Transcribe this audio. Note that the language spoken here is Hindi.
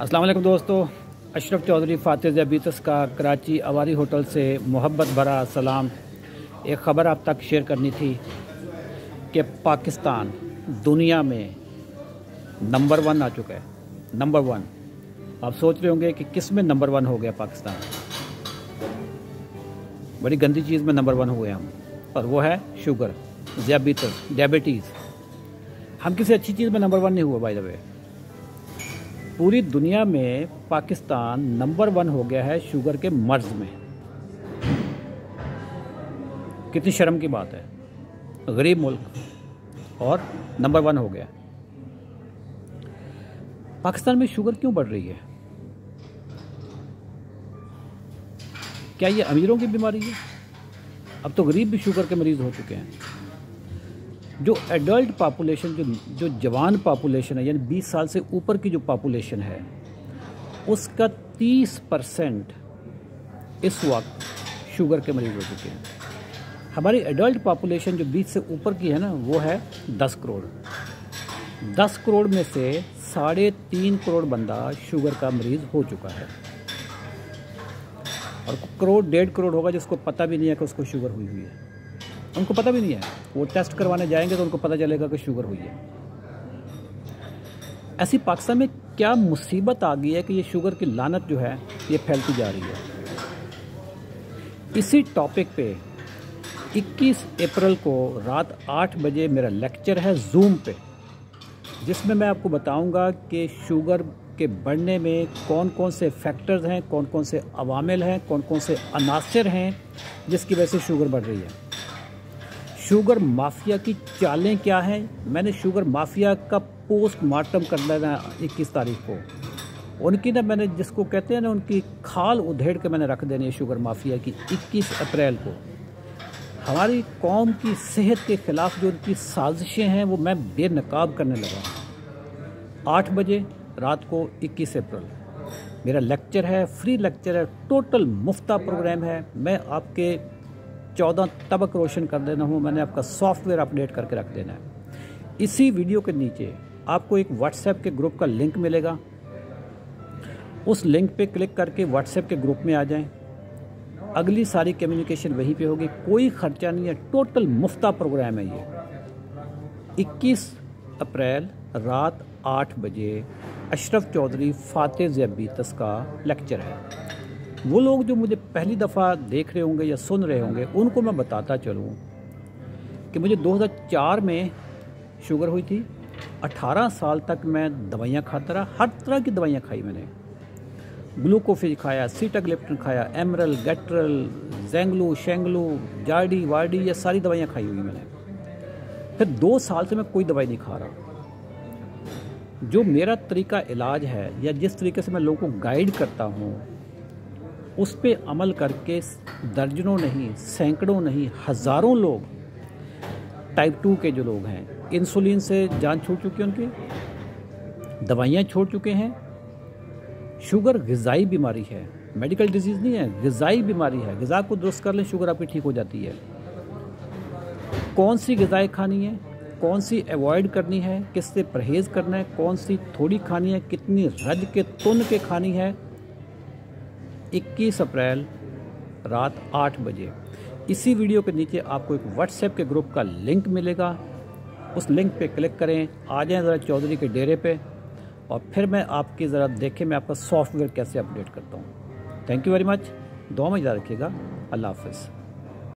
अस्सलाम वालेकुम दोस्तों, अशरफ चौधरी फातिह ज़ियाबीतस का कराची अवारी होटल से मोहब्बत भरा सलाम। एक ख़बर आप तक शेयर करनी थी कि पाकिस्तान दुनिया में नंबर 1 आ चुका है। नंबर 1। आप सोच रहे होंगे कि किस में नंबर 1 हो गया पाकिस्तान। बड़ी गंदी चीज़ में नंबर 1 हुए हम, और वो है शुगर, ज़ियाबीतस, डायबिटीज़। हम किसी अच्छी चीज़ में नंबर 1 नहीं हुआ। बाय द वे, पूरी दुनिया में पाकिस्तान नंबर 1 हो गया है शुगर के मर्ज में। कितनी शर्म की बात है, गरीब मुल्क और नंबर 1 हो गया। पाकिस्तान में शुगर क्यों बढ़ रही है? क्या ये अमीरों की बीमारी है? अब तो गरीब भी शुगर के मरीज़ हो चुके हैं। जो एडल्ट पॉपुलेशन, जो जवान पॉपुलेशन है, यानी 20 साल से ऊपर की जो पॉपुलेशन है, उसका 30% इस वक्त शुगर के मरीज़ हो चुके हैं। हमारी एडल्ट पॉपुलेशन जो 20 से ऊपर की है ना, वो है 10 करोड़। 10 करोड़ में से 3.5 करोड़ बंदा शुगर का मरीज़ हो चुका है, और करोड़ 1.5 करोड़ होगा जिसको पता भी नहीं है कि उसको शुगर हुई है। उनको पता भी नहीं है, वो टेस्ट करवाने जाएंगे तो उनको पता चलेगा कि शुगर हुई है। ऐसी पाकिस्तान में क्या मुसीबत आ गई है कि ये शुगर की लानत जो है ये फैलती जा रही है। इसी टॉपिक पे 21 अप्रैल को रात 8 बजे मेरा लेक्चर है जूम पे, जिसमें मैं आपको बताऊंगा कि शुगर के बढ़ने में कौन कौन से फैक्टर्स हैं, कौन कौन से अवामिल हैं, कौन कौन से अनासर हैं जिसकी वजह से शुगर बढ़ रही है। शुगर माफिया की चालें क्या हैं। मैंने शुगर माफिया का पोस्टमार्टम कर लेना 21 तारीख को। उनकी ना, मैंने जिसको कहते हैं ना, उनकी खाल उधेड़ के मैंने रख देनी है शुगर माफिया की 21 अप्रैल को। हमारी कौम की सेहत के ख़िलाफ़ जो उनकी साजिशें हैं वो मैं बेनकाब करने लगा। 8 बजे रात को 21 अप्रैल मेरा लेक्चर है, फ्री लेक्चर है, टोटल मुफ्ता प्रोग्राम है। मैं आपके 14 तबक रोशन कर देना हूँ, मैंने आपका सॉफ्टवेयर अपडेट करके रख देना है। इसी वीडियो के नीचे आपको एक व्हाट्सएप के ग्रुप का लिंक मिलेगा। उस लिंक पे क्लिक करके व्हाट्सएप के ग्रुप में आ जाएं। अगली सारी कम्युनिकेशन वहीं पे होगी, कोई खर्चा नहीं है, टोटल मुफ्ता प्रोग्राम है ये। 21 अप्रैल रात 8 बजे अशरफ चौधरी फातिह ज़ियाबीतस का लेक्चर है। वो लोग जो मुझे पहली दफ़ा देख रहे होंगे या सुन रहे होंगे, उनको मैं बताता चलूँ कि मुझे 2004 में शुगर हुई थी। 18 साल तक मैं दवाइयाँ खाता रहा, हर तरह की दवाइयाँ खाई मैंने। ग्लूकोफेज खाया, सीटाग्लिप्टन खाया, एमरल, गेट्रल, जेंगलू, शेंगलू, जार्डी, वार्डी, ये सारी दवाइयाँ खाई हुई मैंने। फिर 2 साल से मैं कोई दवाई नहीं खा रहा। जो मेरा तरीका इलाज है या जिस तरीके से मैं लोगों को गाइड करता हूँ, उस पे अमल करके दर्जनों नहीं, सैकड़ों नहीं, हज़ारों लोग, टाइप 2 के जो लोग हैं, इंसुलिन से जान छूट चुकी है उनकी, दवाइयाँ छोड़ चुके हैं। शुगर ग़िज़ाई बीमारी है, मेडिकल डिजीज़ नहीं है, ग़िज़ाई बीमारी है। ग़िज़ा को दुरुस्त कर लें, शुगर आपकी ठीक हो जाती है। कौन सी ग़िज़ाएँ खानी है, कौन सी अवॉइड करनी है, किससे परहेज़ करना है, कौन सी थोड़ी खानी है, कितनी रज के तुन के खानी है। 21 अप्रैल रात 8 बजे इसी वीडियो के नीचे आपको एक व्हाट्सएप के ग्रुप का लिंक मिलेगा। उस लिंक पे क्लिक करें, आ जाएं ज़रा चौधरी के डेरे पे, और फिर मैं आपकी ज़रा देखें मैं आपका सॉफ्टवेयर कैसे अपडेट करता हूँ। Thank you very much. दुआ में याद रखिएगा। अल्लाह हाफ़िज़।